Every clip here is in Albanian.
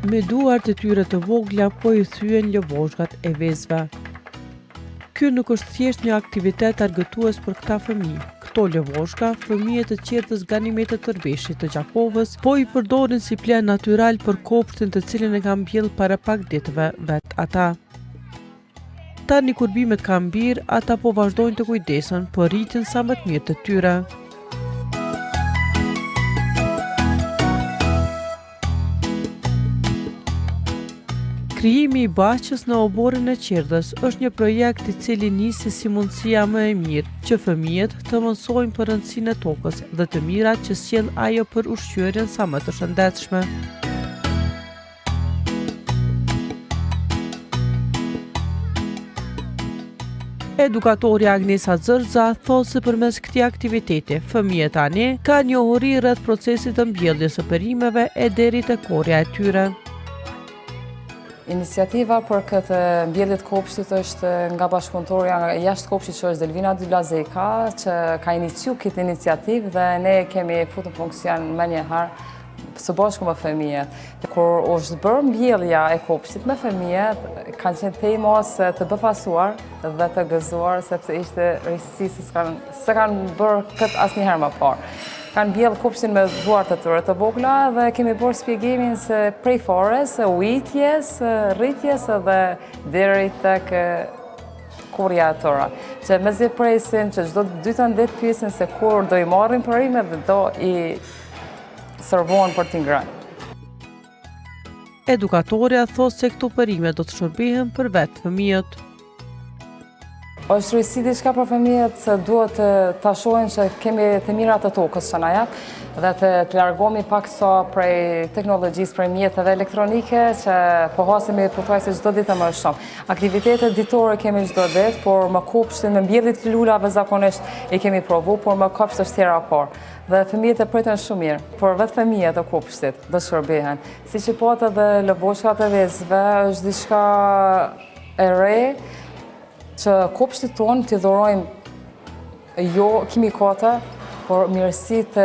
me duart e tyre të vogla po i thyen lëvozhgat e vezëve. Ky nuk është thjesht një aktivitet argëtues për këta fëmijë. Këto lëvozhga, fëmijët e qertës Ganimetë Tërbeshit të Gjakovës, po i përdorin si plen natyral për kopshtin të cilin e kanë mbjellë para pak ditëve vet ata. Tani kur bimet kanë mbirë, ata po vazhdojnë të kujdesen për rritjen sa më të mirë të tyre. Krijimi i bashqës në oborrin e Qerdhës është një projekt i cili nisi si mundësia më e mirë që fëmijët të mësojnë për rëndësinë e tokës dhe të mirat që sjell ajo për ushqyerjen sa më të shëndetshme. Edukatorja Agnesa Zërza thotë se përmes këtij aktiviteti, fëmijët tani kanë njohuri rreth procesit të mbjelljes së perimeve e deri te korja e tyre. Iniciativa për këtë mbjellje të kopshtit është nga bashkëpunëtorja jashtë kopshtit që është Delvina Dylazeka, që ka iniciu këtë iniciativë dhe ne kemi futur në funksion më njëherë së bashku me fëmijët. Kur është bërë mbjellja e kopshtit me fëmijët, kanë qenë temos të befasuar dhe të gëzuar, sepse ishte rrisësi se kanë bërë këtë asnjëherë më parë. Kanë mbjellë kopshtin me duart e tyre të vogla dhe kemi bërë shpjegimin se prej fores, ujitjes, rritjes dhe deri tek kurja e tyre. Që mezi presin që çdo dytën ditë pyesin se kur do i marrin perimet dhe do i servohen për t'i ngrënë. Edukatorja thotë se këto perime do të shërbihen për vetë fëmijët. Është rrisi diçka për fëmijët se duhet ta shohin që kemi të mirat të tokës që na jep dhe të largohemi pak sa prej teknologjisë, prej mjeteve elektronike që po hasemi pothuajse çdo ditë më shumë. Aktivitete ditore kemi çdo ditë, por me kopshtin, me mbjellit të lulave zakonisht i kemi provu, por me kopsht është tjera parë. Dhe fëmijët e pritën shumë mirë, por vetë fëmijët e kopshtit do shërbehen. Siç i pata dhe lëvozhgat e vezëve është diçka e re që kopshtit tonë t'i dhurojmë jo kimikate, por mirësitë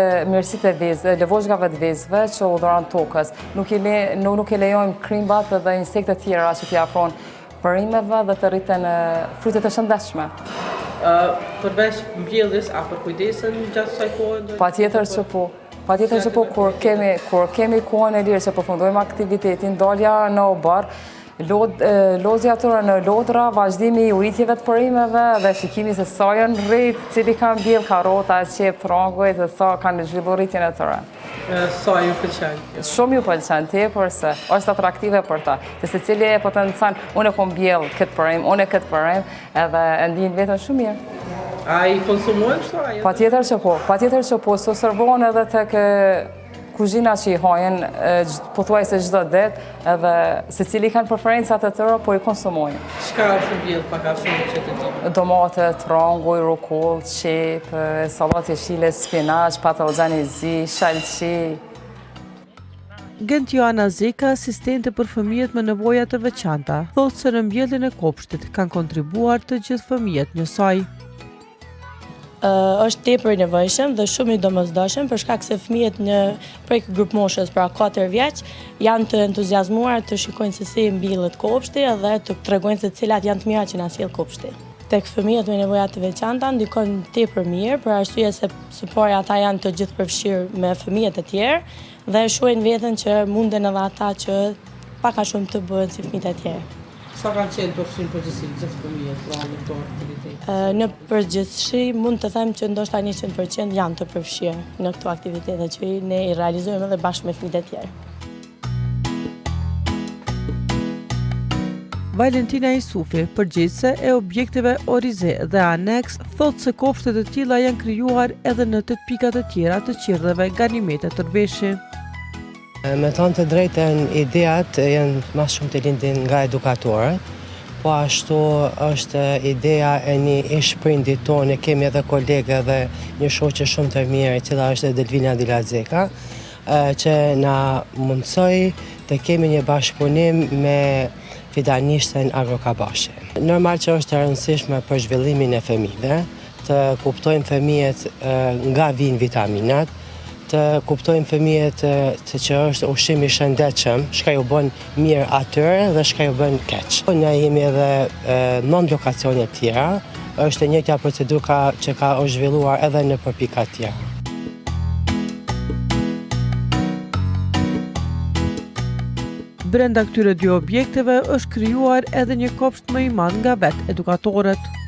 e vezëve, lëvozhgave të vezëve që u dhuron tokës. Nuk i lejojmë krimbat dhe insektet tjera që t'i afrojnë perimeve dhe të rriten frytet e shëndetshme. Përveç mbjelljes, a për kujdesen gjatë kësaj kohe? Patjetër që po, kur kemi kohën e lirë që përfundojmë aktivitetin, dalja në obar, lozja atyre në lodra, vazhdimi i ujitjeve të perimeve dhe shikimi se sa janë rrit, cili kanë mbjell karrota, qep, trangujt dhe sa kanë zhvilluar rritjen e tyre. Sa ju pëlqen? Shumë ju pëlqen, tepër se është atraktive për ta. Se secili e potencon, unë kom mbjell këtë perim, unë këtë perim, edhe e ndjen veten shumë mirë. A i konsumojnë kështu? Patjetër që po, so servohen edhe tek kuzhina që i hajnë pothuajse çdo ditë, edhe secili kanë preferencat e tyre, po i konsumojnë. Çka është mbjell pak a shumë që të di? Domate, tranguj, rukoll, qep, sallatë jeshile, spinaq, patlıcan i zi, shalqi. Gent Joana Zeka, asistente për fëmijët me nevoja të veçanta, thotë se në mbjelljen e kopshtit kanë kontribuar të gjithë fëmijët njësoj. Është tepër i nevojshëm dhe shumë i domosdoshëm për shkak se fëmijët prej grup moshës pra 4 vjeç janë të entuziazmuar të shikojnë se si mbjellet kopshti dhe të tregojnë se cilat janë të mirat që na sjell kopshti. Tek fëmijët me nevoja të veçanta ndikon tepër mirë për arsye se së pari ata janë të gjithë përfshirë me fëmijët e tjerë dhe shohin veten që munden edhe ata që pak a shumë të bëhen si fëmijët e tjerë. Sa kanë qenë përfshirë përgjithësi gjithë fëmijët në këto aktivitete? Në përgjithësi mund të them që ndoshta 100% janë të përfshirë në këto aktivitete që ne i realizojmë edhe bashkë me fëmijët e tjerë. Valentina Isufi, përgjegjëse e objekteve Orize dhe Aneks, thotë se kopshtet e tilla janë krijuar edhe në 8 pikat e tjera të qerdheve Ganimetë Tërbeshi. Me thonë të drejtën, ideat janë më shumë të lindin nga edukatorët, po ashtu është ideja e një ish-prindit tonë, kemi edhe kolege dhe një shoqe shumë të mirë, e cila është Delvina Dylazeka, që na mundsoi të kemi një bashkëpunim me fidanishten Agrokabashe. Normal që është e rëndësishme për zhvillimin e fëmijëve, të kuptojnë fëmijët nga vijnë vitaminat, të kuptojnë fëmijët se që është ushqim i shëndetshëm, çka ju bën mirë atyre dhe çka ju bën keq. Ne jemi edhe 9 lokacione të tjera, është e njëjta procedurë që ka u zhvilluar edhe në pika të tjera. Brenda këtyre dy objekteve është krijuar edhe një kopsht më i madh nga vetë edukatorët.